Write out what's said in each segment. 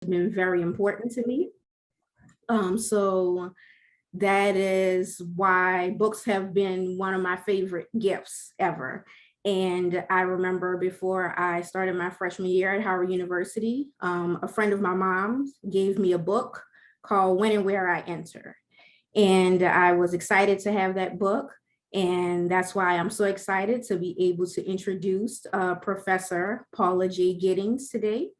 been very important to me. So that is why books have been one of my favorite gifts ever. And I remember before I started my freshman year at Howard University, a friend of my mom's gave me a book called When and Where I Enter. And I was excited to have that book. And that's why I'm so excited to be able to introduce Professor Paula J. Giddings today,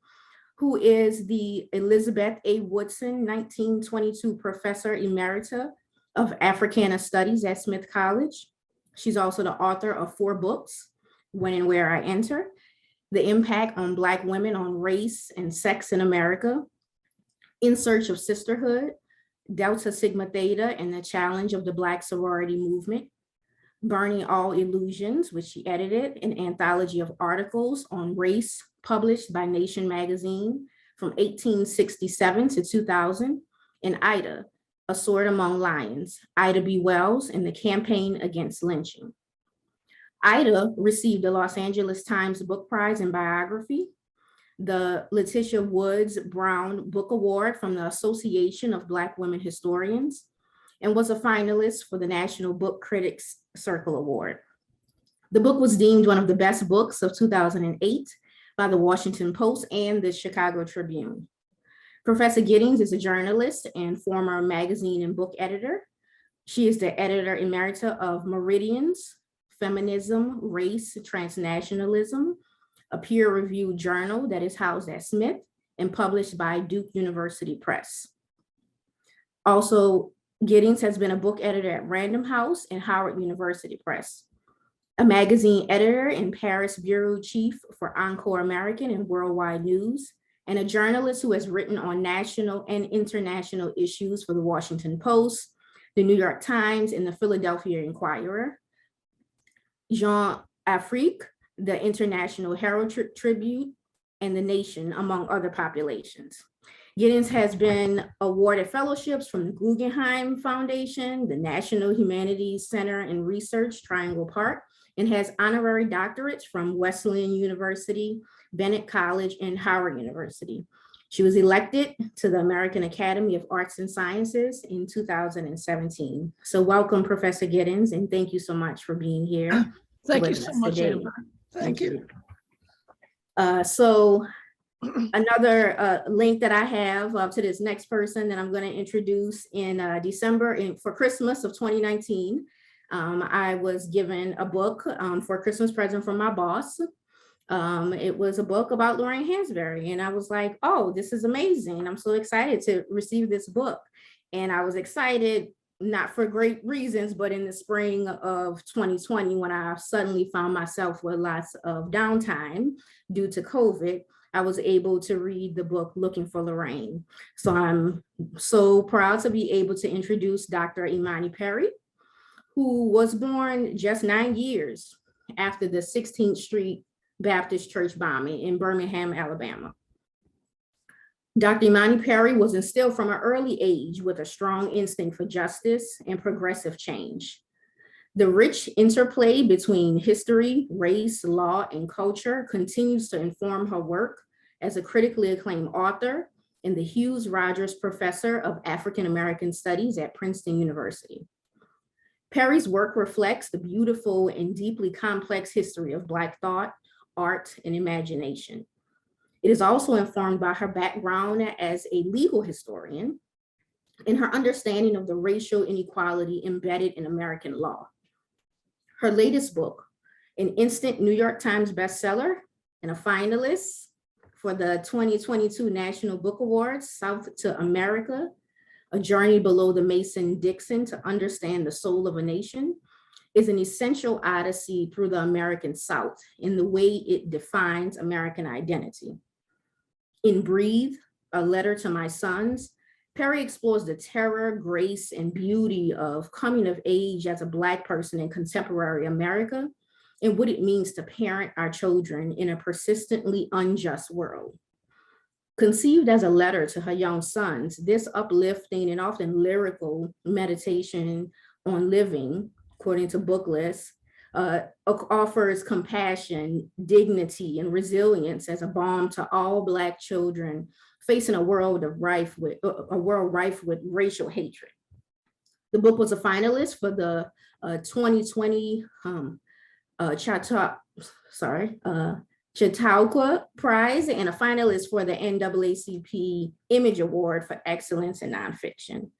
who is the Elizabeth A. Woodson 1922 Professor Emerita of Africana Studies at Smith College. She's also the author of 4 books, When and Where I Enter, The Impact on Black Women on Race and Sex in America, In Search of Sisterhood, Delta Sigma Theta and the Challenge of the Black Sorority Movement, Burning All Illusions, which she edited, an anthology of articles on race published by Nation magazine from 1867 to 2000, and Ida, A Sword Among Lions, Ida B. Wells and the Campaign Against Lynching. Ida received the Los Angeles Times Book Prize in Biography, the Letitia Woods Brown Book Award from the Association of Black Women Historians, and was a finalist for the National Book Critics Circle Award. The book was deemed one of the best books of 2008 by the Washington Post and the Chicago Tribune. Professor Giddings is a journalist and former magazine and book editor. She is the editor emerita of Meridians, Feminism, Race, Transnationalism, a peer-reviewed journal that is housed at Smith and published by Duke University Press. Also, Giddings has been a book editor at Random House and Howard University Press, a magazine editor and Paris bureau chief for Encore American and Worldwide News, and a journalist who has written on national and international issues for the Washington Post, the New York Times, and the Philadelphia Inquirer. Jean Afrique, the International Herald Tribune, and the Nation, among other populations. Giddings has been awarded fellowships from the Guggenheim Foundation, the National Humanities Center and Research, Triangle Park, and has honorary doctorates from Wesleyan University, Bennett College, and Howard University. She was elected to the American Academy of Arts and Sciences in 2017. So welcome, Professor Giddings, and thank you so much for being here. Thank you so much, Amber. Thank you. So another link that I have to this next person that I'm going to introduce in December for Christmas of 2019. I was given a book for a Christmas present from my boss. It was a book about Lorraine Hansberry, and I was like, oh, this is amazing. I'm so excited to receive this book. And I was excited, not for great reasons, but in the spring of 2020, when I suddenly found myself with lots of downtime due to COVID, I was able to read the book Looking for Lorraine. So I'm so proud to be able to introduce Dr. Imani Perry, who was born just 9 years after the 16th Street Baptist Church bombing in Birmingham, Alabama. Dr. Imani Perry was instilled from an early age with a strong instinct for justice and progressive change. The rich interplay between history, race, law, and culture continues to inform her work as a critically acclaimed author and the Hughes Rogers Professor of African American Studies at Princeton University. Perry's work reflects the beautiful and deeply complex history of Black thought, art, and imagination. It is also informed by her background as a legal historian and her understanding of the racial inequality embedded in American law. Her latest book, an instant New York Times bestseller and a finalist for the 2022 National Book Awards, South to America, A Journey Below the Mason-Dixon to Understand the Soul of a Nation, is an essential odyssey through the American South in the way it defines American identity. In Breathe, A Letter to My Sons, Perry explores the terror, grace, and beauty of coming of age as a Black person in contemporary America and what it means to parent our children in a persistently unjust world. Conceived as a letter to her young sons, this uplifting and often lyrical meditation on living, according to Booklist, offers compassion, dignity, and resilience as a balm to all Black children facing a world rife with racial hatred. The book was a finalist for the 2020 Chautauqua Prize and a finalist for the NAACP Image Award for Excellence in Nonfiction.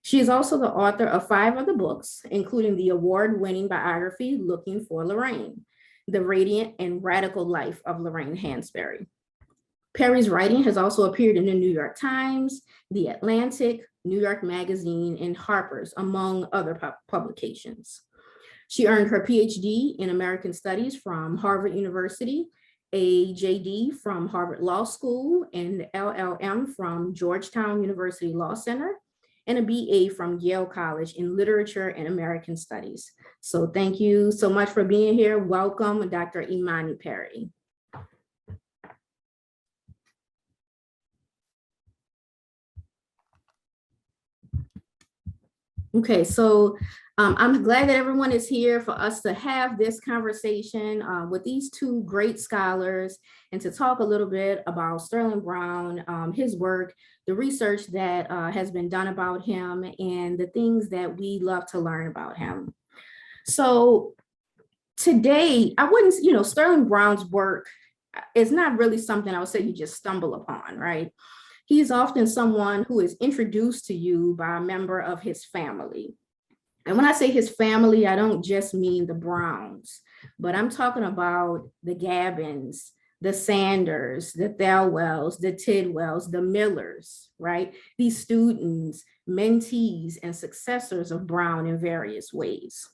She is also the author of 5 other books, including the award-winning biography, Looking for Lorraine, The Radiant and Radical Life of Lorraine Hansberry. Perry's writing has also appeared in the New York Times, The Atlantic, New York Magazine, and Harper's, among other publications. She earned her PhD in American Studies from Harvard University, a JD from Harvard Law School, and LLM from Georgetown University Law Center, and a BA from Yale College in Literature and American Studies. So thank you so much for being here. Welcome, Dr. Imani Perry. Okay, so I'm glad that everyone is here for us to have this conversation with these 2 great scholars and to talk a little bit about Sterling Brown, his work, the research that has been done about him, and the things that we love to learn about him. So today, I wouldn't, Sterling Brown's work is not really something I would say you just stumble upon, right? He is often someone who is introduced to you by a member of his family. And when I say his family, I don't just mean the Browns, but I'm talking about the Gabbins, the Sanders, the Thelwells, the Tidwells, the Millers, right? These students, mentees, and successors of Brown in various ways.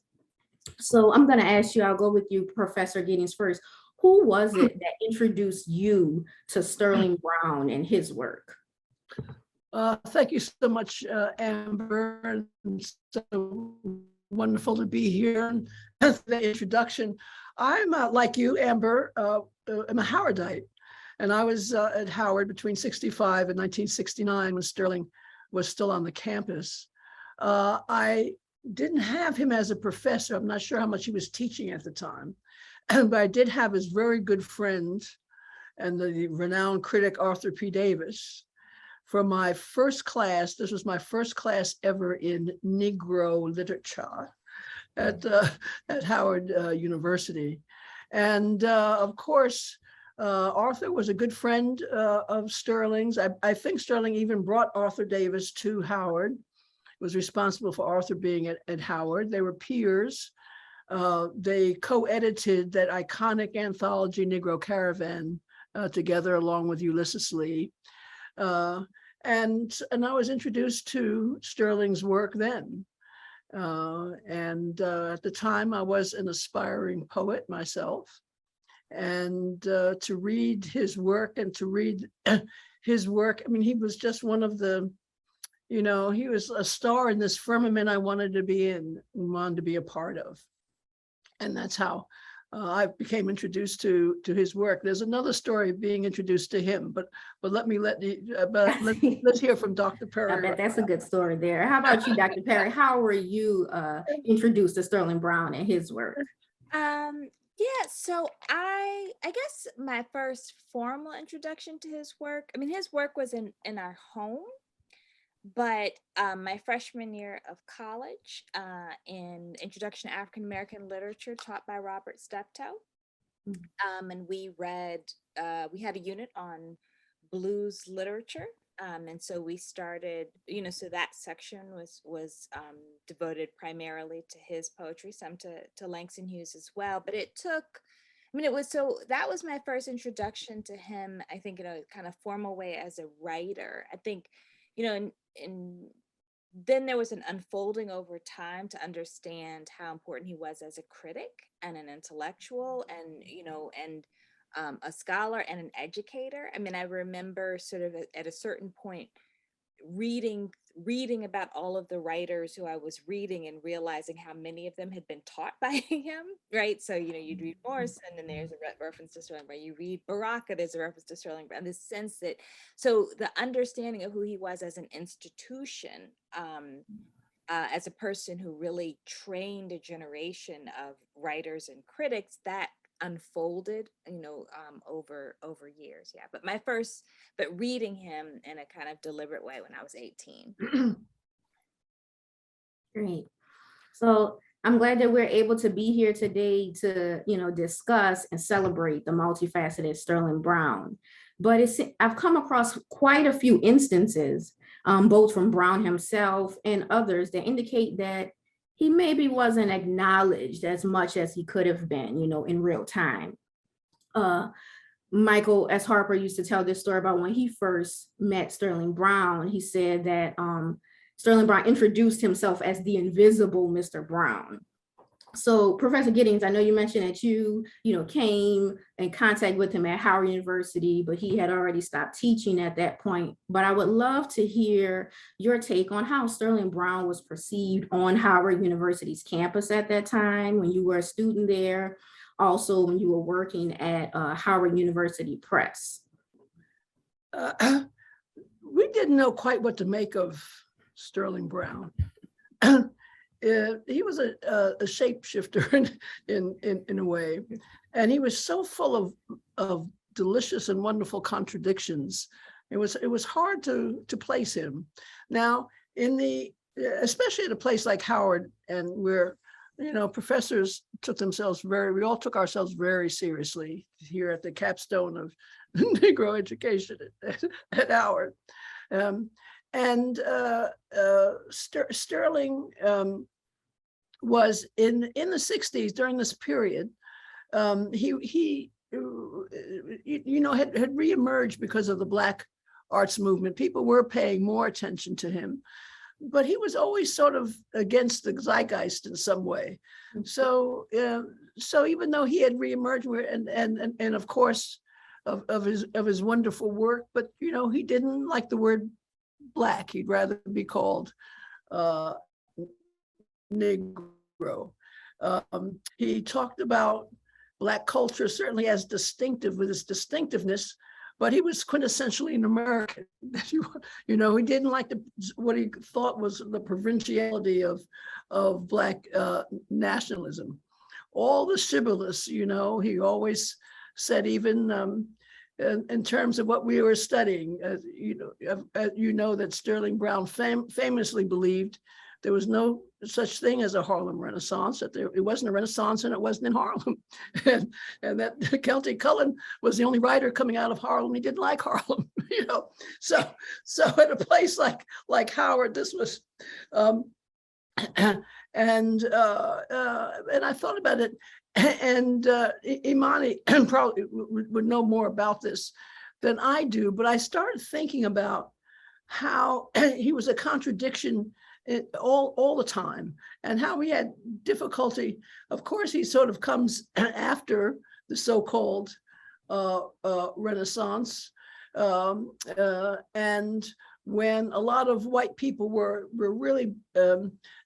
So I'm going to ask you, I'll go with you, Professor Giddings, first. Who was it that introduced you to Sterling Brown and his work? Thank you so much, Amber. It's so wonderful to be here. And the introduction. I'm like you, Amber. I'm a Howardite, and I was at Howard between '65 and 1969 when Sterling was still on the campus. I didn't have him as a professor. I'm not sure how much he was teaching at the time, but I did have his very good friend and the renowned critic Arthur P. Davis. For my first class, this was my first class ever in Negro literature at Howard University. And of course, Arthur was a good friend of Sterling's. I think Sterling even brought Arthur Davis to Howard, was responsible for Arthur being at Howard. They were peers. They co-edited that iconic anthology, Negro Caravan, together along with Ulysses Lee. And I was introduced to Sterling's work then. At the time, I was an aspiring poet myself. And to read his work and to read his work, I mean, he was just one of the, he was a star in this firmament I wanted to be in, wanted to be a part of. And that's how I became introduced to his work. There's another story of being introduced to him, but let's hear from Dr. Perry. I bet that's a good story there. How about you, Dr. Perry? How were you introduced to Sterling Brown and his work? Yeah, so I guess my first formal introduction to his work, I mean, his work was in our home, but my freshman year of college in Introduction to African American Literature taught by Robert Steptoe. And we read, we had a unit on blues literature. And so we started, so that section was devoted primarily to his poetry, some to Langston Hughes as well. But it took, that was my first introduction to him, I think, in a kind of formal way as a writer. I think, and then there was an unfolding over time to understand how important he was as a critic and an intellectual and a scholar and an educator. I mean, I remember sort of at a certain point reading about all of the writers who I was reading and realizing how many of them had been taught by him, right? So, you'd read Morrison and there's a reference to Sterling Brown. You read Baraka, there's a reference to Sterling Brown. This sense that, so the understanding of who he was as an institution, as a person who really trained a generation of writers and critics, that unfolded, over years. Yeah. But reading him in a kind of deliberate way when I was 18. Great. So I'm glad that we're able to be here today to, discuss and celebrate the multifaceted Sterling Brown. But I've come across quite a few instances, both from Brown himself and others, that indicate that he maybe wasn't acknowledged as much as he could have been, in real time. Michael S. Harper used to tell this story about when he first met Sterling Brown. He said that Sterling Brown introduced himself as the invisible Mr. Brown. So Professor Giddings, I know you mentioned that you came in contact with him at Howard University, but he had already stopped teaching at that point. But I would love to hear your take on how Sterling Brown was perceived on Howard University's campus at that time when you were a student there, also when you were working at Howard University Press. We didn't know quite what to make of Sterling Brown. He was a shapeshifter in a way, and he was so full of delicious and wonderful contradictions. It was hard to place him. Now, especially at a place like Howard, and where professors we all took ourselves very seriously here at the capstone of Negro education at Howard. Sterling was in the 60s during this period. He had reemerged because of the Black arts movement. People were paying more attention to him, but he was always sort of against the zeitgeist in some way. So even though he had reemerged, and of course of his wonderful work, but he didn't like the word Black. He'd rather be called Negro. He talked about Black culture certainly as distinctive, with its distinctiveness, but he was quintessentially an American. He didn't like what he thought was the provinciality of Black nationalism. All the shibboleths, he always said, even in terms of what we were studying, that Sterling Brown famously believed there was no such thing as a Harlem Renaissance, that it wasn't a Renaissance and it wasn't in Harlem. and that Kelty Cullen was the only writer coming out of Harlem. He didn't like Harlem, So at a place like Howard, this was, and I thought about it, and Imani probably would know more about this than I do, but I started thinking about how he was a contradiction all the time, and how he had difficulty. Of course, he sort of comes after the so-called Renaissance, and when a lot of white people were really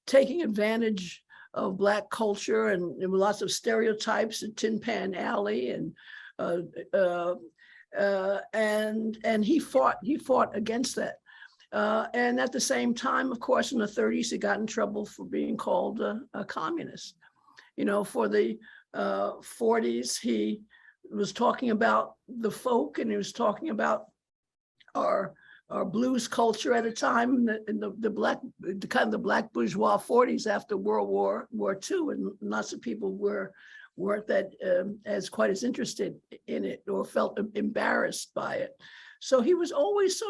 taking advantage of Black culture, and there were lots of stereotypes in Tin Pan Alley, and he fought against that. And at the same time, of course, in the 30s, he got in trouble for being called a communist. For the 40s, he was talking about the folk, and he was talking about our blues culture at a time in the Black bourgeois 40s after World War II, and lots of people weren't that as quite as interested in it or felt embarrassed by it. So he was always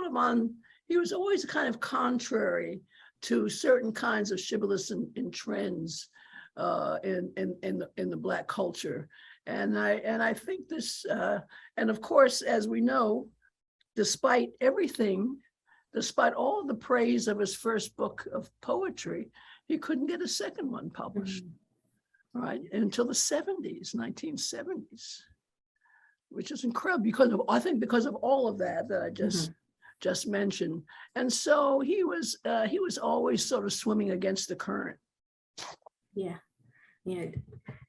kind of contrary to certain kinds of shibboleths and trends in the Black culture. And I think this, and of course, as we know, despite everything, despite all the praise of his first book of poetry, he couldn't get a second one published, right? Until the 1970s, which is incredible because of all of that I just mentioned. And so he was always sort of swimming against the current. Yeah.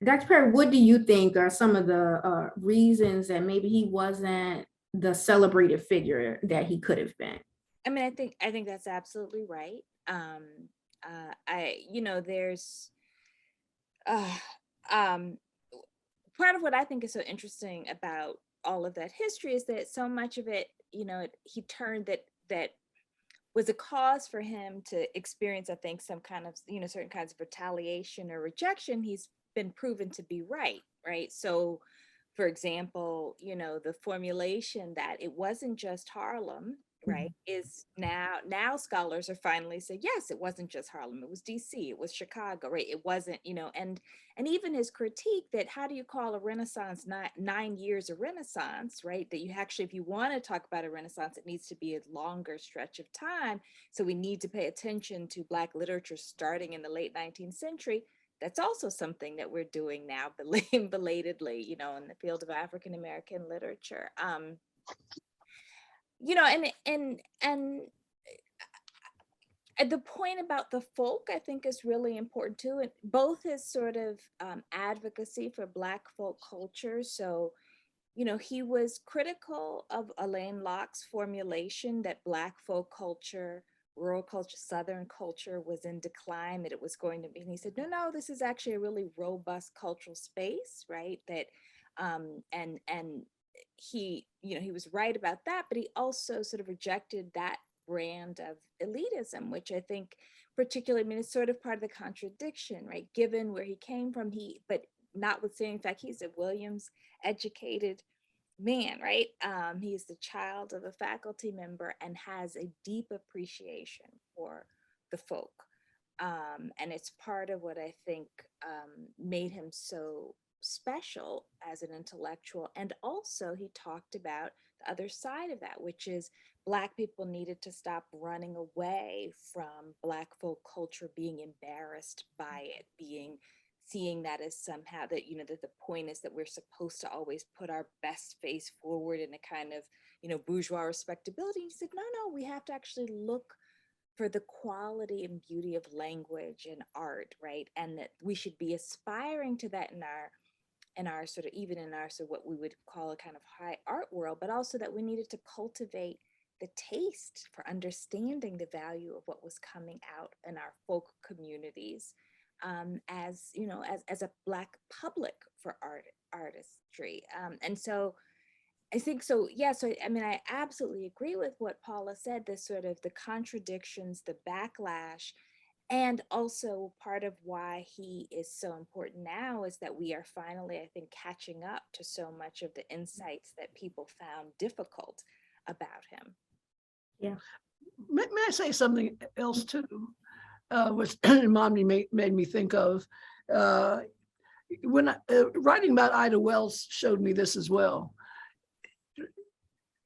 Dr. Perry, what do you think are some of the reasons that maybe he wasn't the celebrated figure that he could have been? I mean, I think that's absolutely right. There's part of what I think is so interesting about all of that history is that so much of it, you know, he turned that was a cause for him to experience, I think, some kind of, you know, certain kinds of retaliation or rejection. He's been proven to be right? So, for example, you know, the formulation that it wasn't just Harlem, right, is now scholars are finally saying, yes, it wasn't just Harlem, it was DC, it was Chicago, right? It wasn't, you know, and even his critique that how do you call a Renaissance 9 years a Renaissance, right? That you actually, if you want to talk about a Renaissance, it needs to be a longer stretch of time. So we need to pay attention to Black literature starting in the late 19th century. That's also something that we're doing now, belatedly, you know, in the field of African American literature. You know, and the point about the folk, I think, is really important too. And both his sort of advocacy for Black folk culture. So, you know, he was critical of Alain Locke's formulation that Black folk culture, rural culture, Southern culture was in decline, that it was going to be. And he said, no, this is actually a really robust cultural space, right? That, and he, you know, he was right about that, but he also sort of rejected that brand of elitism, which I think particularly, I mean, it's sort of part of the contradiction, right? Given where he came from, but notwithstanding the fact he's a Williams educated man, right? He's the child of a faculty member and has a deep appreciation for the folk. And it's part of what I think made him so special as an intellectual. And also he talked about the other side of that, which is Black people needed to stop running away from Black folk culture, being embarrassed by it, seeing that as somehow that, you know, that the point is that we're supposed to always put our best face forward in a kind of, you know, bourgeois respectability. He said, no, we have to actually look for the quality and beauty of language and art, right? And that we should be aspiring to that in our sort of, even in our, so what we would call a kind of high art world, but also that we needed to cultivate the taste for understanding the value of what was coming out in our folk communities, as, you know, as a Black public for artistry. And so I think so, yeah, so I mean, I absolutely agree with what Paula said, this sort of the contradictions, the backlash, and also part of why he is so important now is that we are finally, I think, catching up to so much of the insights that people found difficult about him. Yeah. May I say something else too, which Imani made me think of? When writing about Ida Wells showed me this as well.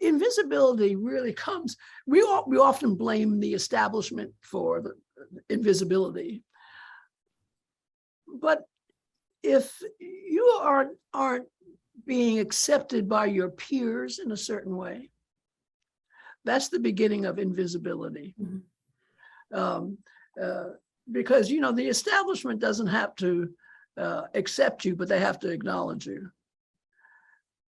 Invisibility really comes, we often blame the establishment for the invisibility. But if you aren't being accepted by your peers in a certain way, that's the beginning of invisibility. Because, you know, the establishment doesn't have to accept you, but they have to acknowledge you.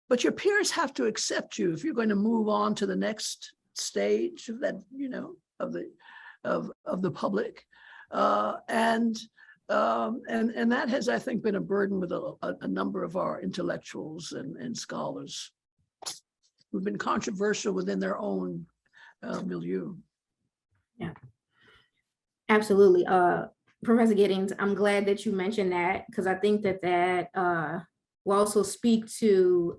But your peers have to accept you if you're going to move on to the next stage of that, you know, of the public, and that has, I think, been a burden with a number of our intellectuals and scholars who've been controversial within their own milieu. Yeah, absolutely. Professor Giddings, I'm glad that you mentioned that, because I think that will also speak to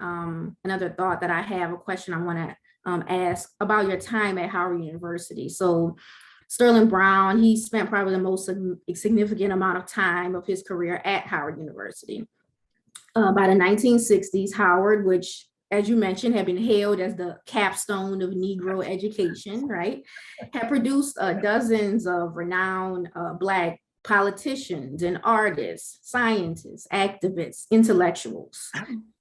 another thought that I have, a question I want to ask about your time at Howard University. So Sterling Brown, he spent probably the most significant amount of time of his career at Howard University. By the 1960s, Howard, which, as you mentioned, had been hailed as the capstone of Negro education, right, had produced dozens of renowned Black politicians and artists, scientists, activists, intellectuals.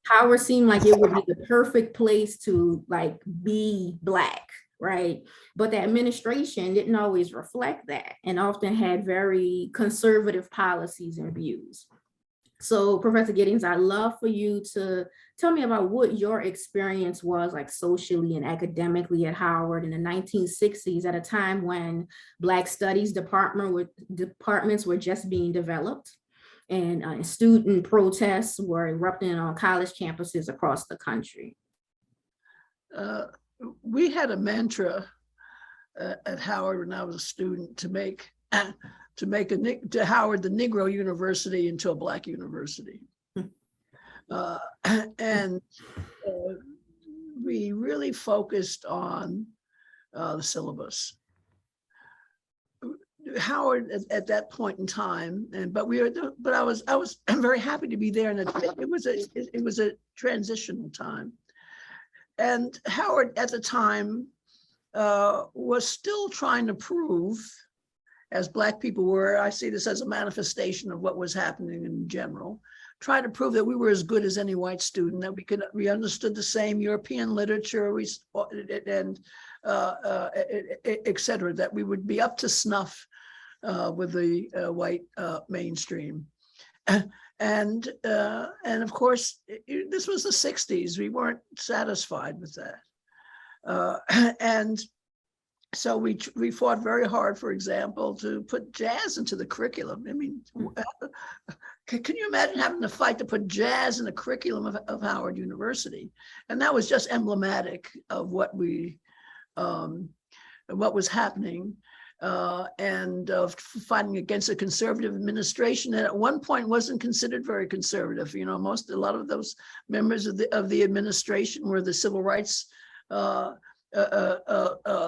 Howard seemed like it would be the perfect place to like be Black, right? But the administration didn't always reflect that and often had very conservative policies and views. So Professor Giddings, I'd love for you to tell me about what your experience was like socially and academically at Howard in the 1960s at a time when Black Studies departments were just being developed. and student protests were erupting on college campuses across the country. We had a mantra at Howard when I was a student to make Howard the Negro University into a Black university. And we really focused on the syllabus. Howard at that point in time, but I was very happy to be there, and it was a transitional time. And Howard at the time was still trying to prove, as Black people were, I see this as a manifestation of what was happening in general, trying to prove that we were as good as any white student, that we understood the same European literature, and et cetera, that we would be up to snuff with the white mainstream. And of course, this was the 60s. We weren't satisfied with that. And so we fought very hard, for example, to put jazz into the curriculum. I mean, can you imagine having to fight to put jazz in the curriculum of Howard University? And that was just emblematic of what was happening, and of fighting against a conservative administration that at one point wasn't considered very conservative. You know, a lot of those members of the administration were the civil rights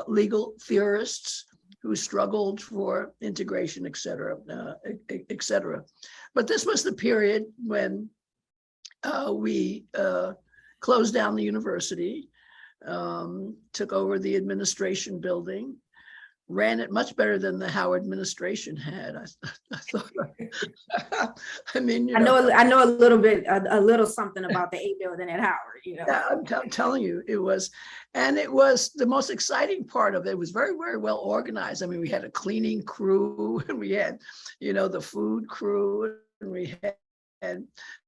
legal theorists who struggled for integration, et cetera, et cetera. But this was the period when we closed down the university, took over the administration building, ran it much better than the Howard administration had. I thought, I mean, I know a little something about the A building at Howard, you know. Yeah, I'm telling you, it was the most exciting part of it. It was very, very well organized. I mean, we had a cleaning crew, and we had, the food crew, and we had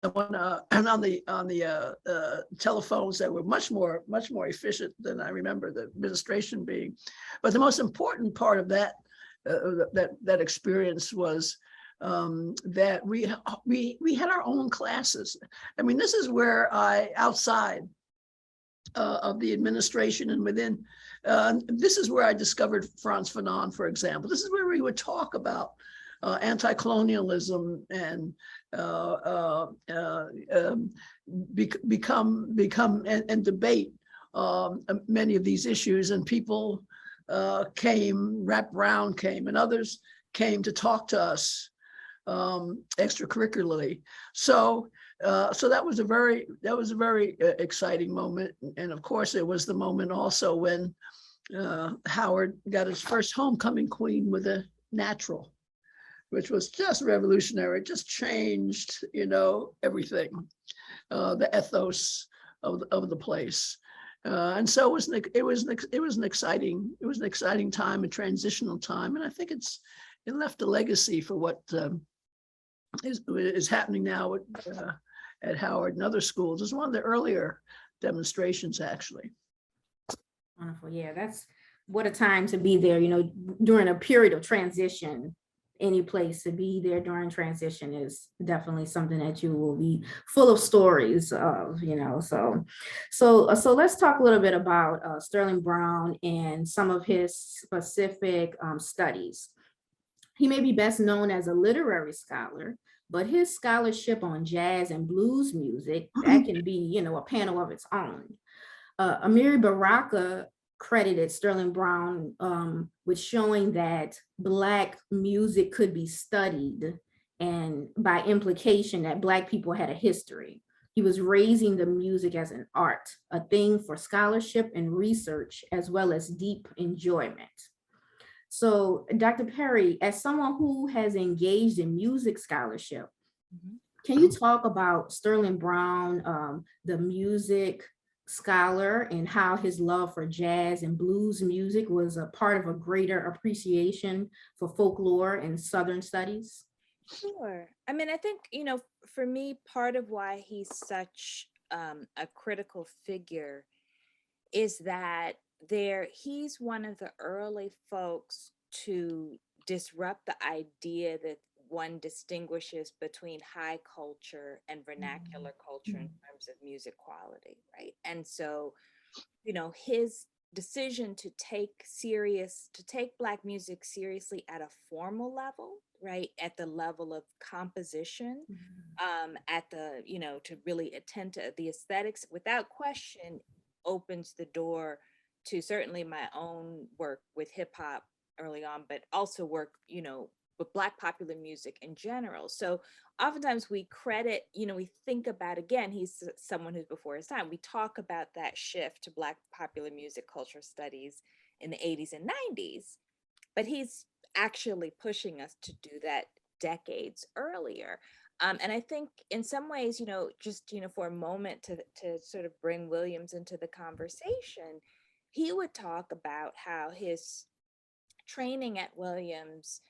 someone on the telephones that were much more efficient than I remember the administration being. But the most important part of that experience was that we had our own classes. I mean, this is where outside of the administration and within, this is where I discovered Frantz Fanon, for example. This is where we would talk about anti-colonialism and become and debate many of these issues. And people Rap Brown came, and others came to talk to us extracurricularly. So that was a very exciting moment. And of course, it was the moment also when Howard got his first homecoming queen with a natural, which was just revolutionary. It just changed, everything, the ethos of the place. And so it was an exciting time, a transitional time, and I think it left a legacy for what is happening now at Howard and other schools. It's one of the earlier demonstrations, actually. Wonderful. Yeah, what a time to be there, during a period of transition. Any place to be there during transition is definitely something that you will be full of stories of, so let's talk a little bit about Sterling Brown and some of his specific studies. He may be best known as a literary scholar, but his scholarship on jazz and blues music, that can be, a panel of its own. Amiri Baraka credited Sterling Brown with showing that Black music could be studied, and by implication that Black people had a history. He was raising the music as an art, a thing for scholarship and research, as well as deep enjoyment. So, Dr. Perry, as someone who has engaged in music scholarship, can you talk about Sterling Brown, the music scholar, and how his love for jazz and blues music was a part of a greater appreciation for folklore and Southern studies? Sure. I mean, I think, for me, part of why he's such a critical figure is that he's one of the early folks to disrupt the idea one distinguishes between high culture and vernacular culture in terms of music quality, right? And so, his decision to take Black music seriously at a formal level, right? At the level of composition, at the, to really attend to the aesthetics, without question, opens the door to certainly my own work with hip hop early on, but also work, with Black popular music in general. So oftentimes we credit, we think about, again, he's someone who's before his time. We talk about that shift to Black popular music culture studies in the 80s and 90s, but he's actually pushing us to do that decades earlier. And I think in some ways, just, for a moment to sort of bring Williams into the conversation, he would talk about how his training at Williams,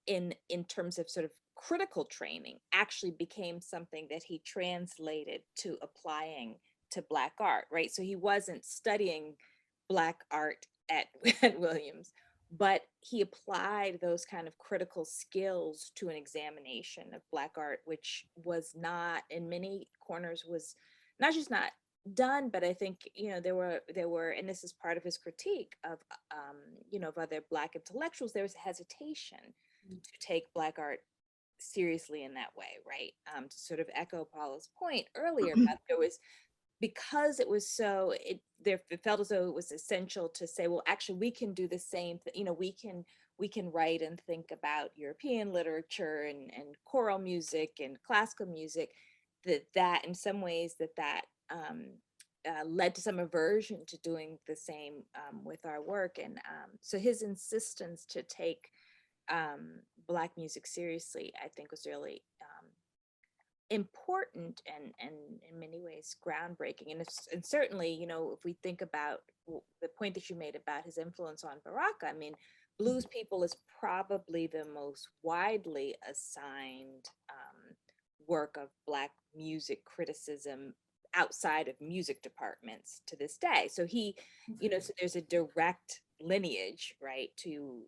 in terms of sort of critical training, actually became something that he translated to applying to Black art, right? So he wasn't studying Black art at, at Williams, but he applied those kind of critical skills to an examination of Black art, which was not, in many corners, was not just not done, but I think, there were, and this is part of his critique of, of other Black intellectuals, there was a hesitation to take Black art seriously in that way, right? To sort of echo Paula's point earlier, about there was, because it was so, it felt as though it was essential to say, well, actually, we can do the same thing. We can write and think about European literature and choral music and classical music. That in some ways that led to some aversion to doing the same with our work. And so his insistence to take Black music seriously, I think, was really important and in many ways groundbreaking. And certainly, if we think about the point that you made about his influence on Baraka, I mean, Blues People is probably the most widely assigned work of Black music criticism outside of music departments to this day. So so there's a direct lineage, right, to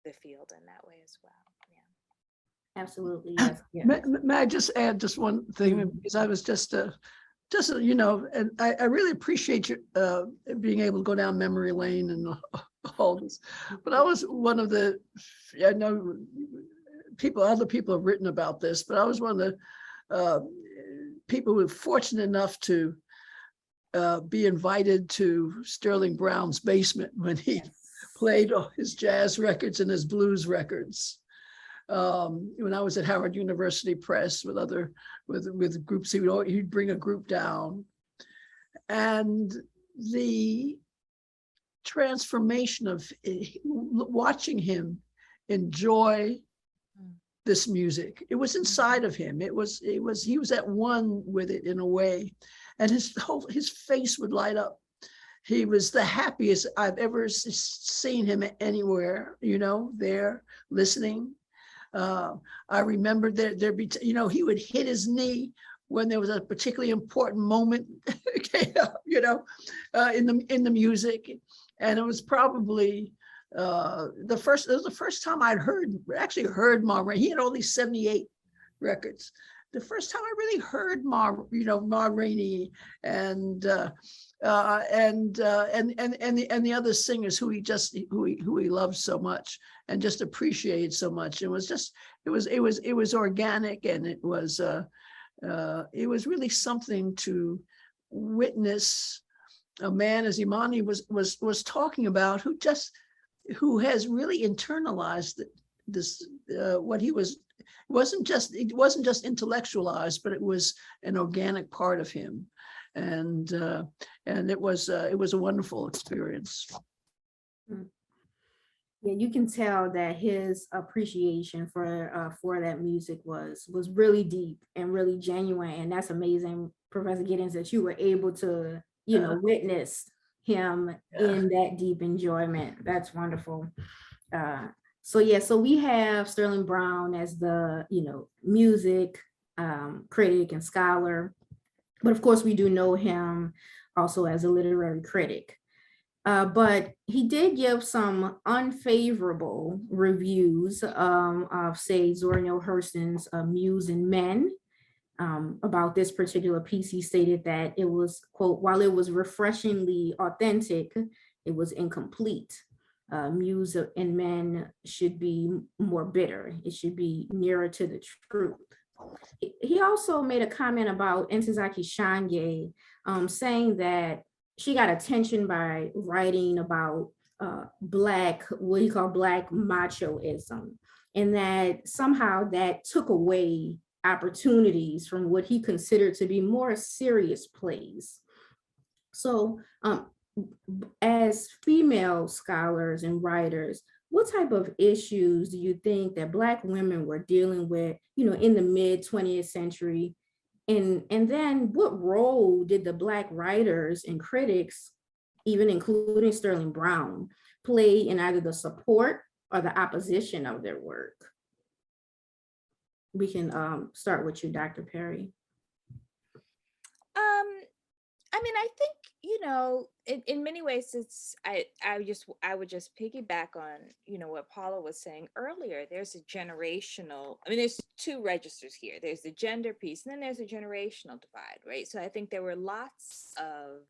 the field in that way as well. Absolutely, yes. May I just add just one thing, because I was just and I really appreciate you being able to go down memory lane and all this. But I was one of the, I know other people have written about this, but I was one of the people who were fortunate enough to be invited to Sterling Brown's basement when he played his jazz records and his blues records. When I was at Howard University Press with groups, he'd bring a group down, and the transformation of watching him enjoy this music. It was inside of him. He was at one with it in a way, and his face would light up. He was the happiest I've ever seen him anywhere, there listening. I remember there'd be, he would hit his knee when there was a particularly important moment, in the music, and it was probably the first time I'd heard Ma Rainey. He had all these 78 records. The first time I really heard Ma Rainey and the other singers who he loved so much and just appreciated so much. It was organic, and it was really something to witness a man, as Imani was talking about, who has really internalized this what he was. It wasn't just intellectualized, but it was an organic part of him, and it was a wonderful experience. Yeah, you can tell that his appreciation for that music was really deep and really genuine, and that's amazing, Professor Giddings, that you were able to witness him in that deep enjoyment. That's wonderful. So we have Sterling Brown as the music critic and scholar, but of course we do know him also as a literary critic. But he did give some unfavorable reviews of, say, Zora Neale Hurston's Muse and Men. About this particular piece, he stated that it was, quote, while it was refreshingly authentic, it was incomplete. Muse and Men should be more bitter. It should be nearer to the truth. He also made a comment about Ntozake Shange, saying that she got attention by writing about Black, what he called Black machoism, and that somehow that took away opportunities from what he considered to be more serious plays. So as female scholars and writers, what type of issues do you think that Black women were dealing with, in the mid 20th century? And then what role did the Black writers and critics, even including Sterling Brown, play in either the support or the opposition of their work? We can start with you, Dr. Perry. I mean, I think, in many ways, I would just piggyback on, what Paula was saying earlier. There's a generational, there's two registers here. There's the gender piece, and then there's a generational divide, right? So I think there were lots of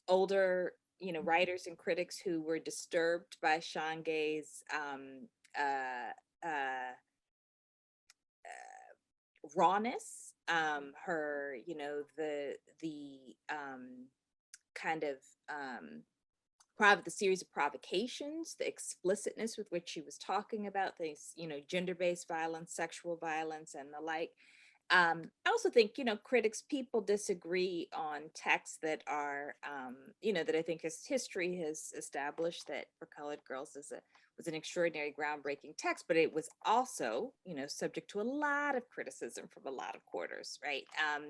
older, writers and critics who were disturbed by Shange's rawness, her, the kind of the series of provocations, the explicitness with which she was talking about things, gender-based violence, sexual violence, and the like. I also think, people disagree on texts that are, that I think history has established that For Colored Girls was an extraordinary, groundbreaking text, but it was also, subject to a lot of criticism from a lot of quarters, right?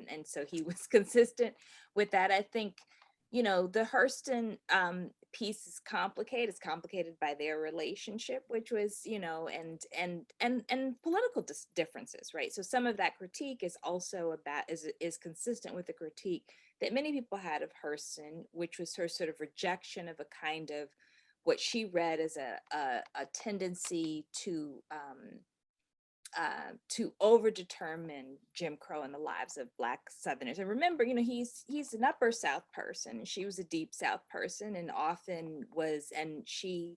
And so he was consistent with that. I think, the Hurston piece is complicated. It's complicated by their relationship, which was, and political differences, right? So some of that critique is also is consistent with the critique that many people had of Hurston, which was her sort of rejection of a kind of what she read as a tendency to overdetermine Jim Crow in the lives of Black Southerners. And remember, he's an Upper South person. She was a Deep South person, and often was, and she,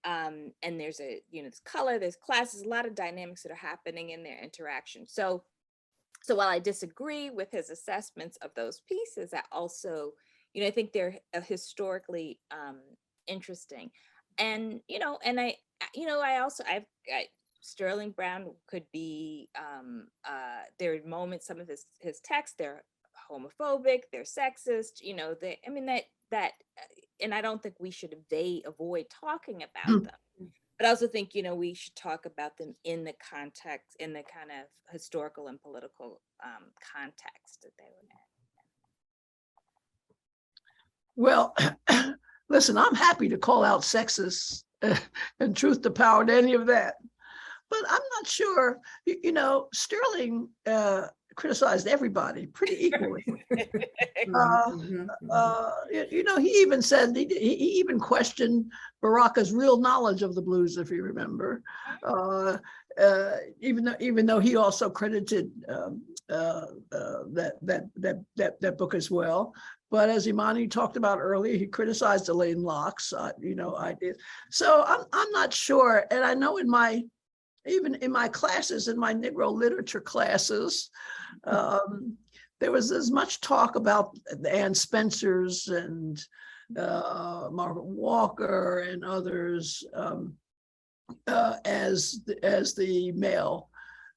and there's there's color, there's classes, a lot of dynamics that are happening in their interaction. So while I disagree with his assessments of those pieces, I also, I think they're historically interesting. And, and I also, Sterling Brown could be, there are moments, some of his texts, they're homophobic, they're sexist, and I don't think we should avoid talking about them. But I also think, we should talk about them in the context, in the kind of historical and political context that they were in. Well, listen, I'm happy to call out sexist and truth to power and any of that. But I'm not sure, Sterling criticized everybody pretty equally. He even said, he even questioned Baraka's real knowledge of the blues, if you remember, even though he also credited that book as well. But as Imani talked about earlier, he criticized Elaine Locke's, I did. So I'm not sure. And I know even in my classes, in my Negro literature classes, there was as much talk about the Ann Spencers and Margaret Walker and others as the male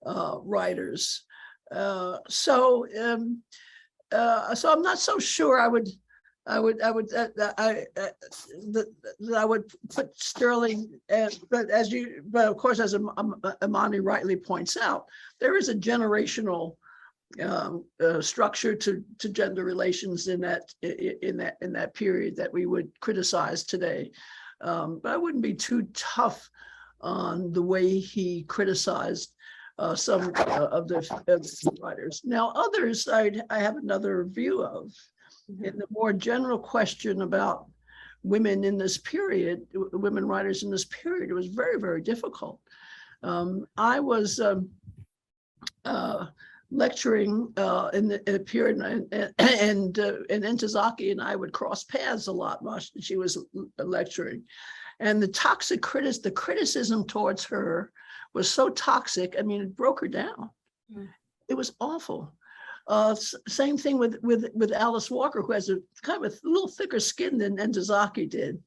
writers. So I'm not so sure I would put Sterling, but of course, as Imani rightly points out, there is a generational structure to gender relations in that period that we would criticize today. But I wouldn't be too tough on the way he criticized some of the writers. Now, others I have another view of. In the more general question about women in this period, women writers in this period. It was very, very difficult. I was lecturing in a period, and Ntozake and I would cross paths a lot while she was lecturing. And the criticism towards her was so toxic. I mean, it broke her down. It was awful. Same thing with Alice Walker, who has a kind of a little thicker skin than Ntozake did.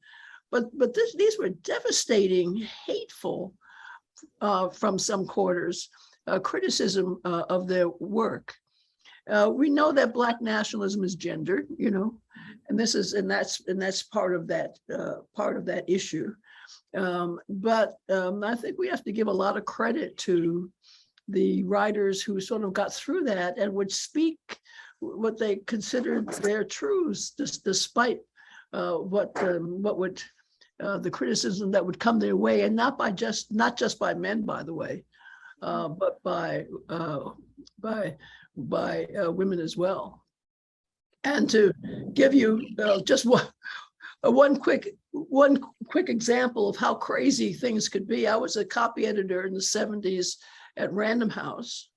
But these were devastating, hateful, from some quarters, criticism of their work. We know that Black nationalism is gendered, you know, and that's part of that issue. But I think we have to give a lot of credit to the writers who sort of got through that and would speak what they considered their truths, despite what would the criticism that would come their way, and not just by men, by the way, but by women as well. And to give you just one quick example of how crazy things could be, I was a copy editor in the 70s at Random House.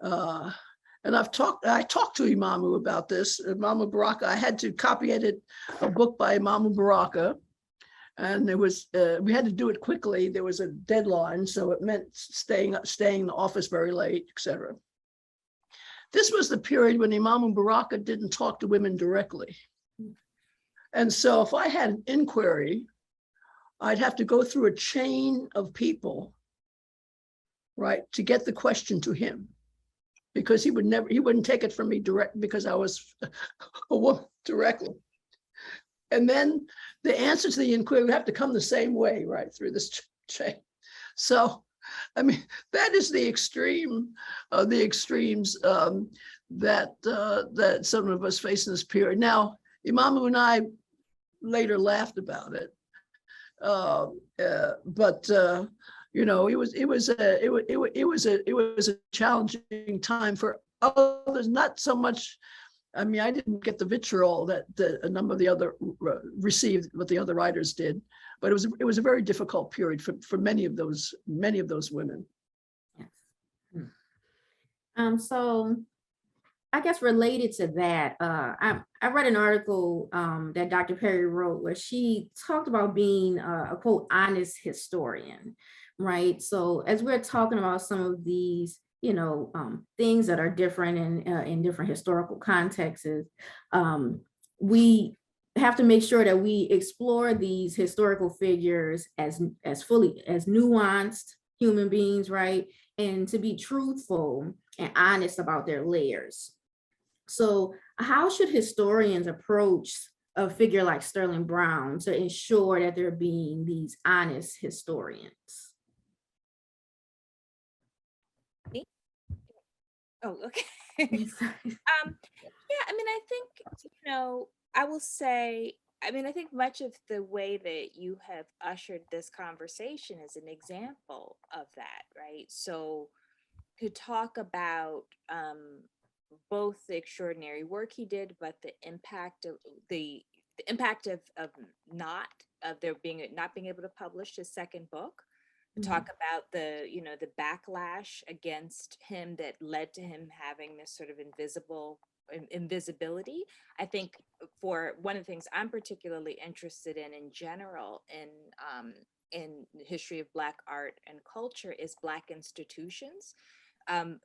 And I talked to Imamu about this. Imamu Baraka, I had to copy edit a book by Imamu Baraka. And there was, we had to do it quickly. There was a deadline, so it meant staying in the office very late, etc. This was the period when Imamu Baraka didn't talk to women directly. And so if I had an inquiry, I'd have to go through a chain of people, right, to get the question to him, because he wouldn't take it from me direct, because I was a woman directly. And then the answer to the inquiry would have to come the same way, right, through this chain. So, I mean, that is the extreme of the extremes that some of us face in this period. Now, Imamu and I later laughed about it, but you know, it was a challenging time for others. Not so much. I mean, I didn't get the vitriol that a number of the other received, what the other writers did, but it was a very difficult period for many of those women. Yes. So I guess related to that, I read an article that Dr. Perry wrote where she talked about being a quote honest historian, right? So as we're talking about some of these, you know, things that are different in different historical contexts, we have to make sure that we explore these historical figures as fully as nuanced human beings, right? And to be truthful and honest about their layers. So how should historians approach a figure like Sterling Brown to ensure that they're being these honest historians? Oh, okay. Yeah, I mean, I think, you know, I will say, I mean, I think much of the way that you have ushered this conversation is an example of that, right? So to talk about both the extraordinary work he did, but the impact of there being not being able to publish his second book. Talk about the, you know, the backlash against him that led to him having this sort of invisibility. I think for one of the things I'm particularly interested in general in the history of Black art and culture is Black institutions.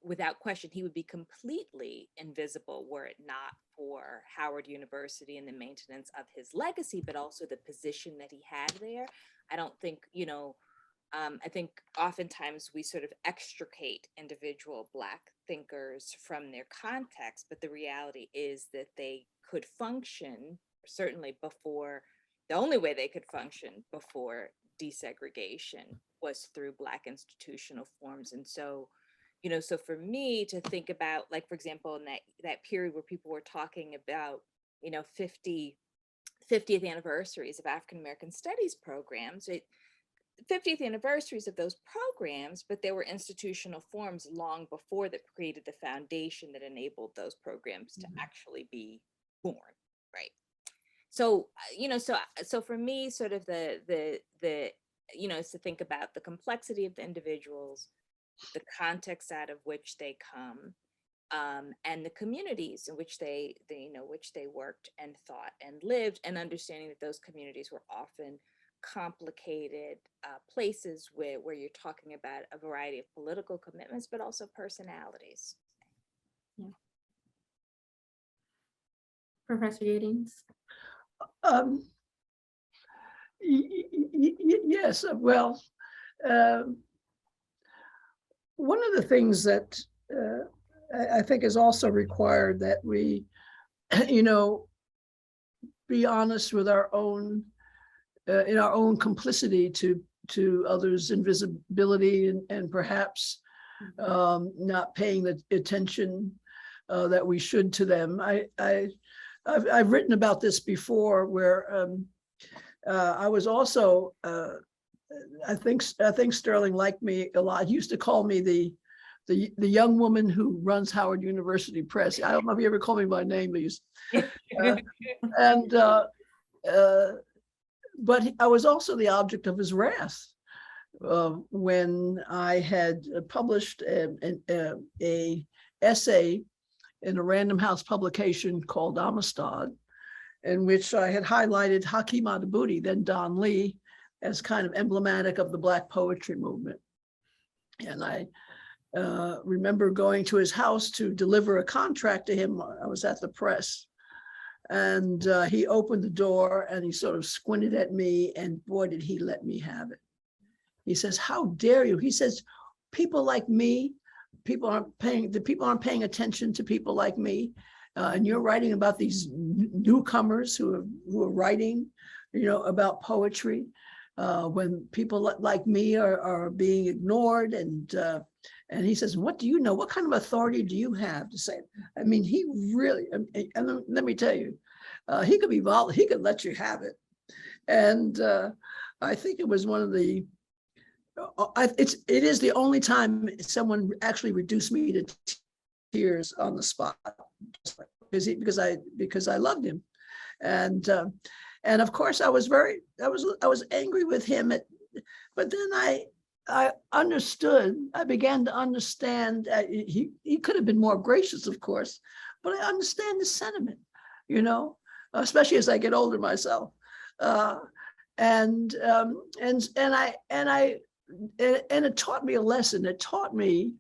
Without question, he would be completely invisible were it not for Howard University and the maintenance of his legacy, but also the position that he had there. I don't think, you know, I think oftentimes we sort of extricate individual Black thinkers from their context, but the reality is that they could function, certainly before, the only way they could function before desegregation was through Black institutional forms. And so, you know, so for me to think about, like, for example, in that period where people were talking about, you know, 50th anniversaries of African American studies programs, 50th anniversaries of those programs, but there were institutional forms long before that created the foundation that enabled those programs to actually be born, right? So, so for me, sort of the is to think about the complexity of the individuals, the context out of which they come, and the communities in which which they worked and thought and lived, and understanding that those communities were often complicated places where you're talking about a variety of political commitments, but also personalities. Yeah. Professor Giddings? Yes, well, one of the things that I think is also required that we, be honest with our own, in our own complicity to others' invisibility and perhaps not paying the attention that we should to them. I've written about this before, where I was also, I think Sterling liked me a lot. He used to call me the young woman who runs Howard University Press. I don't know if you ever called me by name, but I was also the object of his wrath when I had published a essay in a Random House publication called Amistad, in which I had highlighted Hakeem Adabuti, then Don Lee, as kind of emblematic of the Black poetry movement. And I remember going to his house to deliver a contract to him. I was at the press, and he opened the door and he sort of squinted at me, and boy, did he let me have it. He says, "How dare you?" He says, "People like me, people aren't paying attention to people like me. And you're writing about these newcomers who are writing, about poetry, when people like me are being ignored." And he says, "What do you know? What kind of authority do you have to say?" I mean, he really, and let me tell you, he could be volatile. He could let you have it. And I think it was one of the, it is the only time someone actually reduced me to tears on the spot, because I loved him. And of course I was angry with him, but then I understood. I began to understand. He could have been more gracious, of course, but I understand the sentiment, especially as I get older myself. And it taught me a lesson. It taught me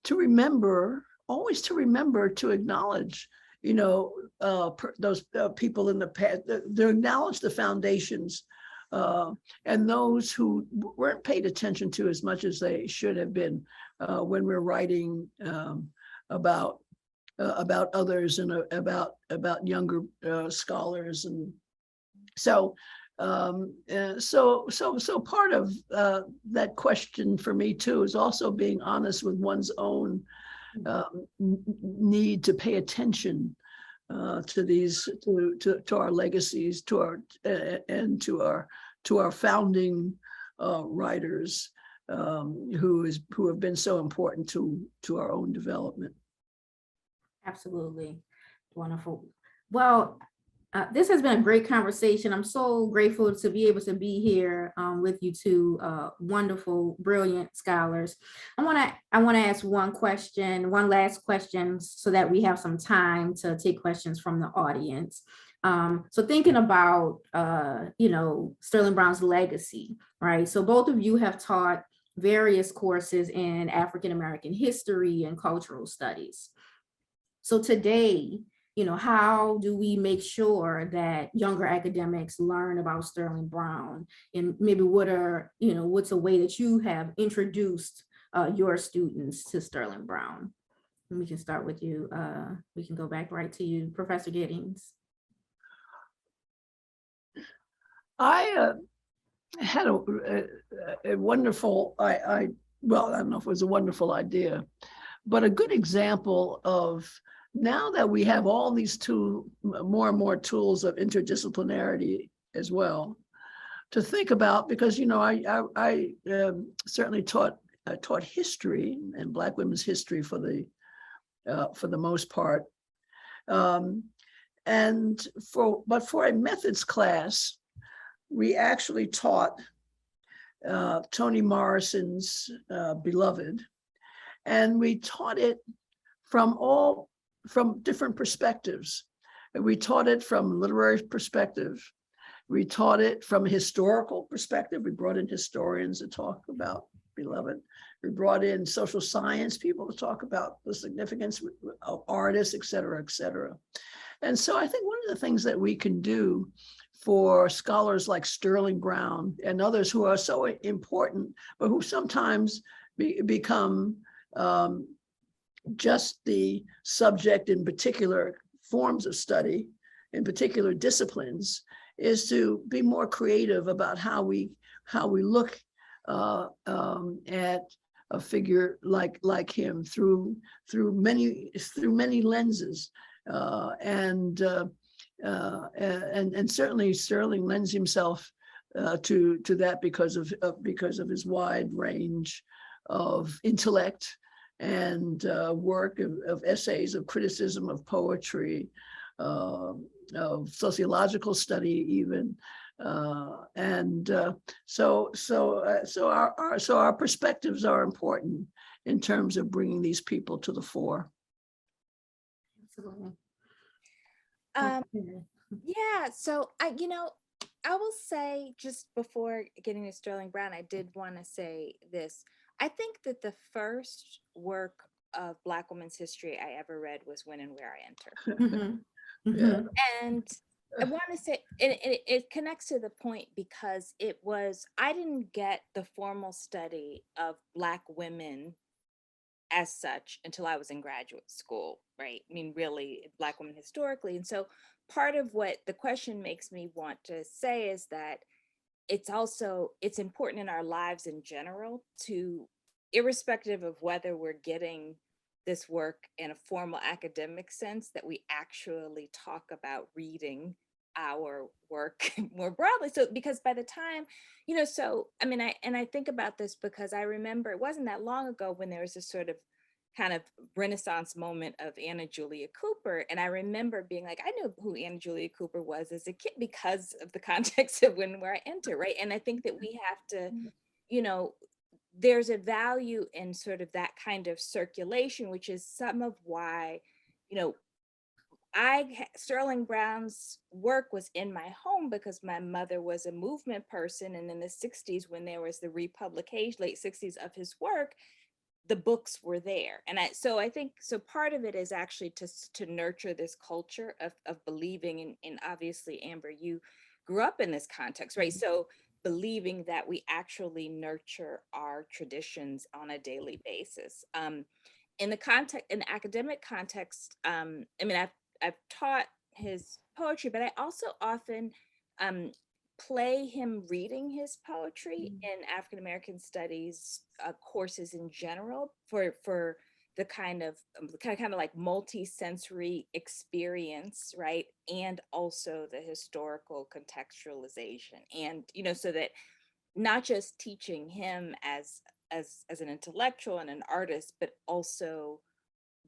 to remember, always to remember to acknowledge, those people in the past, to acknowledge the foundations and those who weren't paid attention to as much as they should have been when we're writing about others and about younger scholars. And so part of that question for me too is also being honest with one's own need to pay attention to these, to our legacies, and to our founding writers who have been so important to our own development. Absolutely. Wonderful. Well, this has been a great conversation. I'm so grateful to be able to be here with you two wonderful, brilliant scholars. I want to ask one last question, so that we have some time to take questions from the audience. So thinking about, Sterling Brown's legacy, right? So both of you have taught various courses in African American history and cultural studies. So today, how do we make sure that younger academics learn about Sterling Brown? And maybe what's a way that you have introduced your students to Sterling Brown? And we can start with you. We can go back right to you, Professor Giddings. I had a wonderful, well, I don't know if it was a wonderful idea, but a good example of, now that we have all these more and more tools of interdisciplinarity as well, to think about, because I certainly taught history and Black women's history for the most part, But for a methods class, we actually taught Toni Morrison's Beloved, and we taught it from different perspectives. We taught it from literary perspective. We taught it from a historical perspective. We brought in historians to talk about Beloved. We brought in social science people to talk about the significance of artists, et cetera, et cetera. And so I think one of the things that we can do for scholars like Sterling Brown and others who are so important, but who sometimes become just the subject in particular forms of study, in particular disciplines, is to be more creative about how we look at a figure like him through many lenses, and certainly Sterling lends himself to that because of his wide range of intellect and work of essays, of criticism, of poetry, of sociological study, even, so our perspectives are important in terms of bringing these people to the fore. Absolutely. Yeah, so I will say, just before getting to Sterling Brown, I did want to say this. I think that the first work of Black women's history I ever read was When and Where I Enter. Mm-hmm. Mm-hmm. Yeah. And I want to say, it connects to the point because I didn't get the formal study of Black women as such until I was in graduate school, right? I mean, really, Black women historically. And so part of what the question makes me want to say is that it's important in our lives in general to, irrespective of whether we're getting this work in a formal academic sense, that we actually talk about reading our work more broadly. So, because by the time, so, I mean, I think about this because I remember it wasn't that long ago when there was this sort of kind of renaissance moment of Anna Julia Cooper. And I remember being like, I knew who Anna Julia Cooper was as a kid because of the context of When and Where I Enter, right? And I think that we have to, there's a value in sort of that kind of circulation, which is some of why, Sterling Brown's work was in my home because my mother was a movement person. And in the 60s, when there was the republication, late 60s, of his work, the books were there. And I think part of it is actually to nurture this culture of believing in obviously, Amber, you grew up in this context, right? So believing that we actually nurture our traditions on a daily basis. In the academic context, I mean, I've taught his poetry, but I also often play him reading his poetry in African American studies courses in general for the kind of like multi-sensory experience, right? And also the historical contextualization, and so that not just teaching him as an intellectual and an artist, but also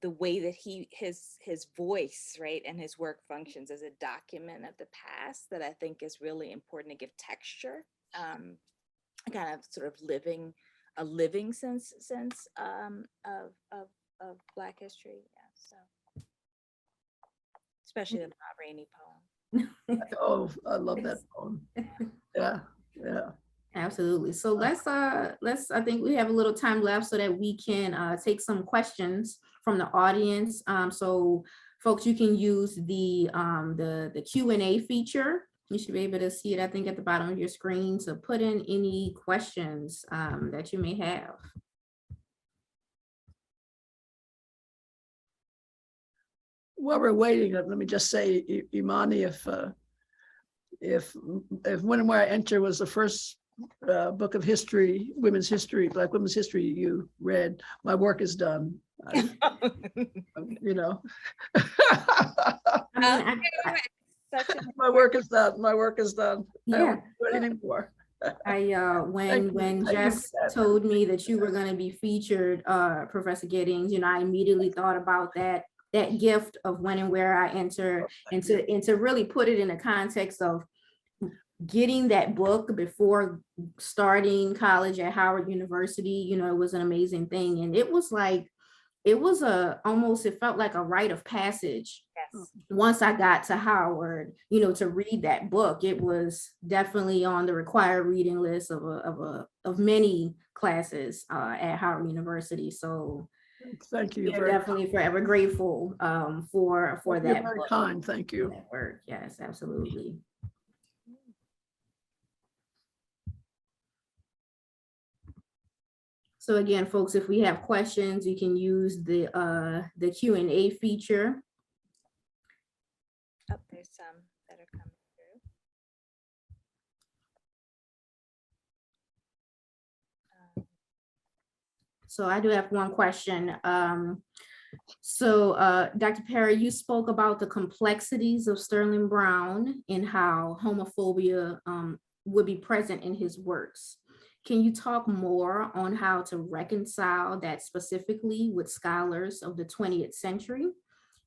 the way that his voice, right, and his work functions as a document of the past, that I think is really important to give texture, kind of sort of a living sense of Black history. Yeah, so especially the Ma Rainey poem. Oh, I love that poem. Yeah. Absolutely. So let's I think we have a little time left so that we can take some questions from the audience. So folks, you can use the Q&A feature. You should be able to see it, I think, at the bottom of your screen, to put in any questions that you may have. While we're waiting, let me just say, Imani, if When and Where I Enter was the first book of history, Black women's history you read, my work is done. My work is done. My work is done. Yeah. I don't do it anymore. When Jess told me that you were going to be featured, Professor Giddings, I immediately thought about that that gift of when and where I enter, and to really put it in the context of getting that book before starting college at Howard University. You know, it was an amazing thing. And it was like, it was almost, it felt like a rite of passage. Yes. Once I got to Howard, you know, to read that book. It was definitely on the required reading list of many classes at Howard University. So Thank you. we're Very definitely forever grateful for You're that very book, kind. Thank for you. that work. Yes, absolutely. So again, folks, if we have questions, you can use the Q&A feature. Oh, there's some that are coming through. So I do have one question. Dr. Perry, you spoke about the complexities of Sterling Brown and how homophobia would be present in his works. Can you talk more on how to reconcile that specifically with scholars of the 20th century?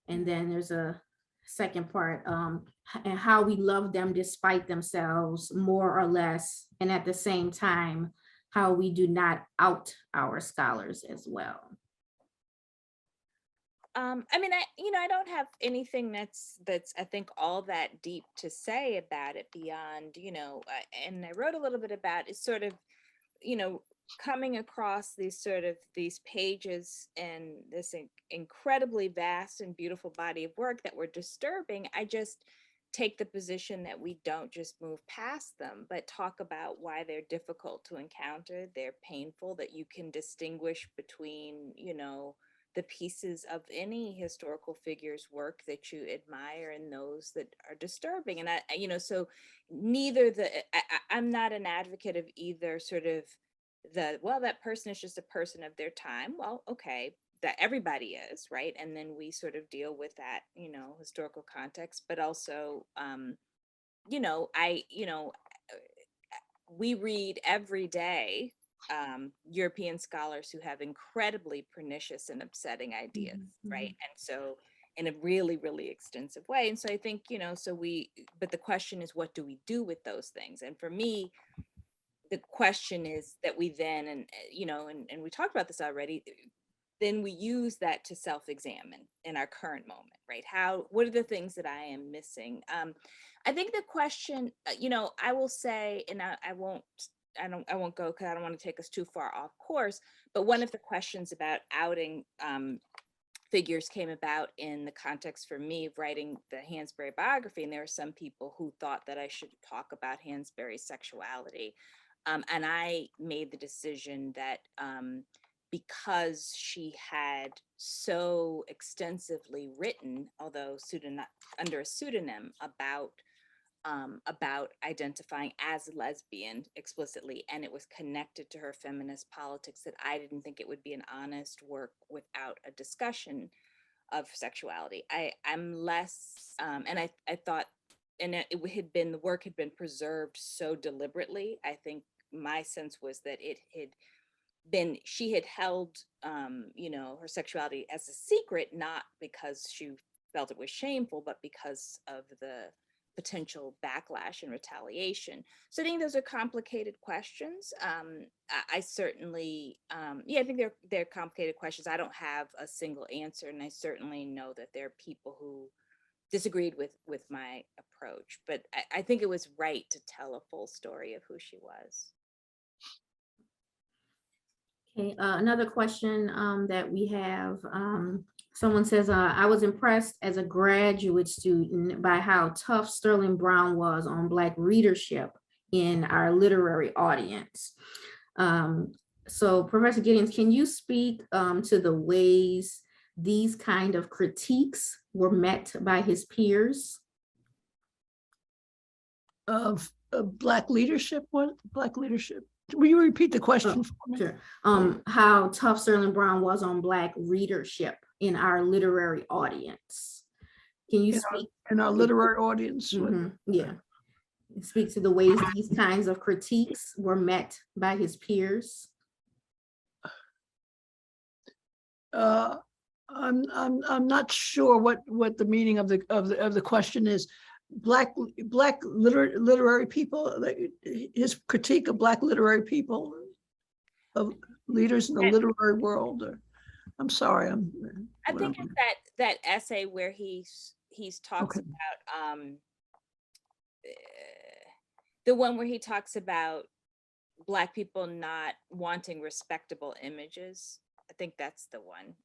And then there's a second part, and how we love them despite themselves, more or less, and at the same time, how we do not out our scholars as well. I mean, I don't have anything that's I think all that deep to say about it beyond, and I wrote a little bit about it's sort of, coming across these pages and this incredibly vast and beautiful body of work that were disturbing. I just take the position that we don't just move past them, but talk about why they're difficult to encounter, they're painful, that you can distinguish between, the pieces of any historical figure's work that you admire and those that are disturbing. And so neither I'm not an advocate of either sort of that person is just a person of their time. Well, okay, that everybody is, right? And then we sort of deal with that, historical context, but also, we read every day European scholars who have incredibly pernicious and upsetting ideas, right? And so in a really, really extensive way. And so I think, but the question is, what do we do with those things? And for me, the question is that we then, and we talked about this already, then we use that to self-examine in our current moment, right? What are the things that I am missing? I think the question, I will say, and I won't go because I don't want to take us too far off course, but one of the questions about outing figures came about in the context for me of writing the Hansberry biography. And there are some people who thought that I should talk about Hansberry's sexuality. And I made the decision that because she had so extensively written, although under a pseudonym, about identifying as a lesbian explicitly, and it was connected to her feminist politics, that I didn't think it would be an honest work without a discussion of sexuality. I'm less, and I thought, and the work had been preserved so deliberately. I think my sense was that she had held, her sexuality as a secret, not because she felt it was shameful, but because of the potential backlash and retaliation. So I think those are complicated questions. I certainly, I think they're complicated questions. I don't have a single answer, and I certainly know that there are people who disagreed with my approach, but I think it was right to tell a full story of who she was. Okay, another question that we have, someone says, I was impressed as a graduate student by how tough Sterling Brown was on Black readership in our literary audience. So Professor Giddings, can you speak to the ways these kind of critiques were met by his peers? Of Black leadership? What Black leadership? Will you repeat the question for me? Sure. How tough Sterling Brown was on Black readership in our literary audience. Can you speak? In our literary audience? Yeah. Speak to the ways these kinds of critiques were met by his peers. I'm not sure what the meaning of the question is. Black literary people, his critique of Black literary people, of leaders in the literary world. Or, I'm sorry, I think it's that essay where he's talks okay. about the one where he talks about Black people not wanting respectable images. I think that's the one.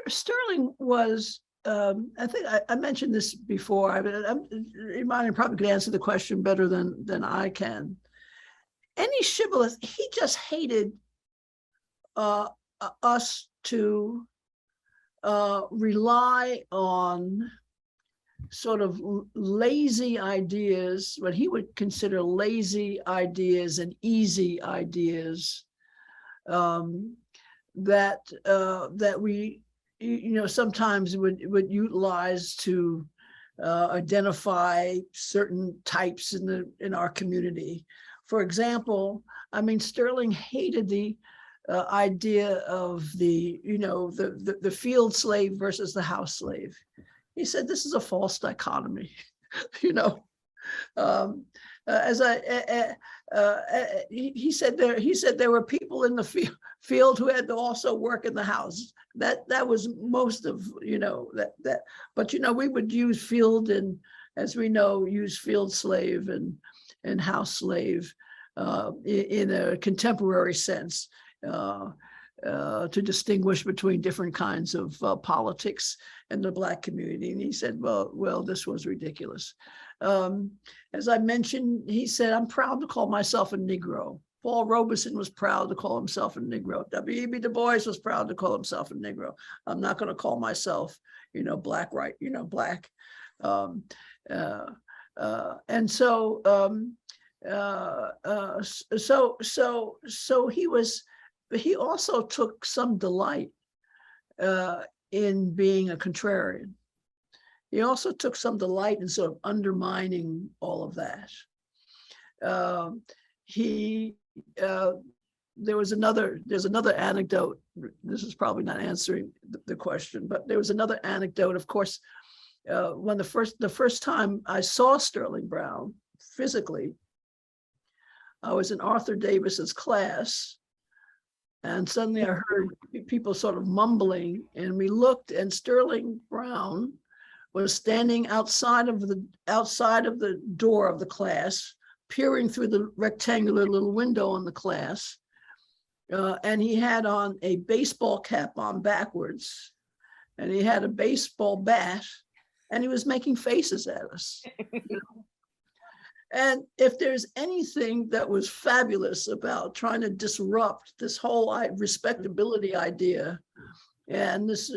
Sterling was, I think I mentioned this before. Imani probably could answer the question better than I can. Any shibboleth, he just hated us to rely on sort of lazy ideas, what he would consider lazy ideas and easy ideas, that we sometimes would utilize to identify certain types in our community. For example, I mean, Sterling hated the idea of the field slave versus the house slave. He said this is a false dichotomy. He said there were people in the field who had to also work in the house. That was most of that. But we would use field, and as we know, use field slave and house slave in a contemporary sense. To distinguish between different kinds of politics in the Black community. And he said, well, this was ridiculous. As I mentioned, he said, I'm proud to call myself a Negro. Paul Robeson was proud to call himself a Negro. W.E.B. Du Bois was proud to call himself a Negro. I'm not going to call myself, Black, right? Black. And so he was. But he also took some delight in being a contrarian. He also took some delight in sort of undermining all of that. There's another anecdote. This is probably not answering the question, but there was another anecdote. Of course, when the first time I saw Sterling Brown physically, I was in Arthur Davis's class. And suddenly I heard people sort of mumbling, and we looked, and Sterling Brown was standing outside of the door of the class, peering through the rectangular little window in the class. And he had on a baseball cap on backwards, and he had a baseball bat, and he was making faces at us. And if there's anything that was fabulous about trying to disrupt this whole respectability idea, and this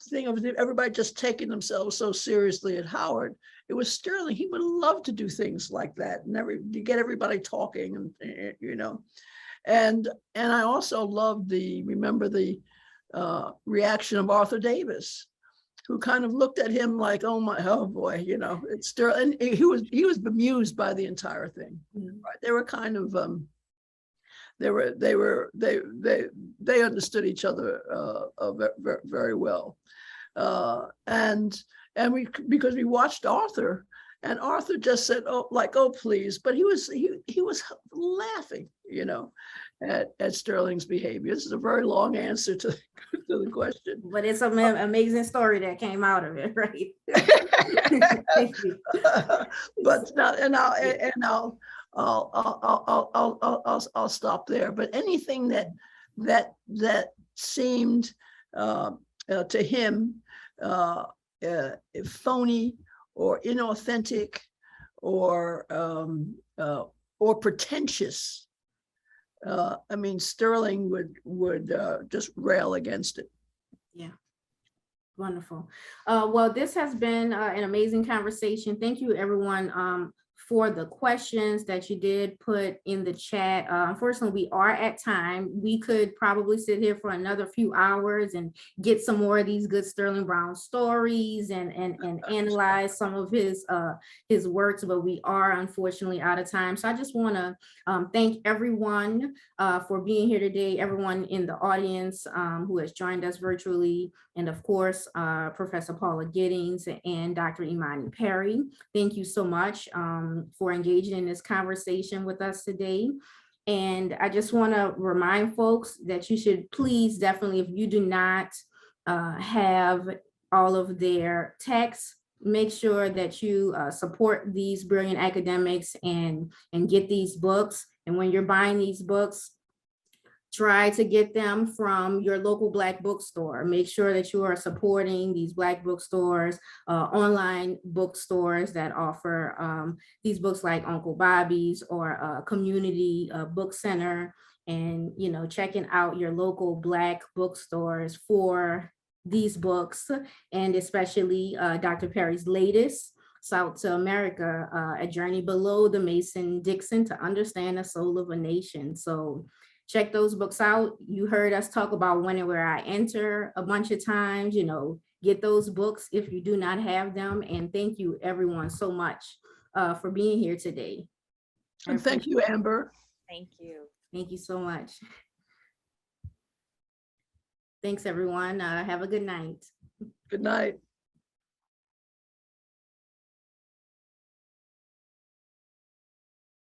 thing of everybody just taking themselves so seriously at Howard, it was Sterling. He would love to do things like that, and to get everybody talking, and I also loved remember the reaction of Arthur Davis, who kind of looked at him like, oh boy, it's Sterling. And he was bemused by the entire thing. Right? They were kind of they understood each other very, very well, and because we watched Arthur, and Arthur just said, oh please, but he was laughing, at Sterling's behavior. This is a very long answer to the question. But it's an amazing story that came out of it, right? Thank you. But I'll stop there. But anything that seemed to him phony or inauthentic or pretentious, Sterling would just rail against it. Yeah, wonderful. Well, this has been an amazing conversation. Thank you, everyone, for the questions that you did put in the chat. Unfortunately, we are at time. We could probably sit here for another few hours and get some more of these good Sterling Brown stories and analyze some of his works, but we are unfortunately out of time. So I just want to thank everyone for being here today, everyone in the audience who has joined us virtually, and of course, Professor Paula Giddings and Dr. Imani Perry. Thank you so much for engaging in this conversation with us today. And I just want to remind folks that you should please definitely, if you do not have all of their texts, make sure that you support these brilliant academics and get these books. And when you're buying these books, try to get them from your local Black bookstore. Make sure that you are supporting these Black bookstores, online bookstores that offer these books like Uncle Bobby's or Community Book Center, and checking out your local Black bookstores for these books, and especially Dr. Perry's latest, South to America, A Journey Below the Mason-Dixon to Understand the Soul of a Nation. So check those books out. You heard us talk about When and Where I Enter a bunch of times. Get those books if you do not have them. And thank you everyone so much for being here today. And thank you, Amber. Thank you. Thank you so much. Thanks everyone. Have a good night. Good night.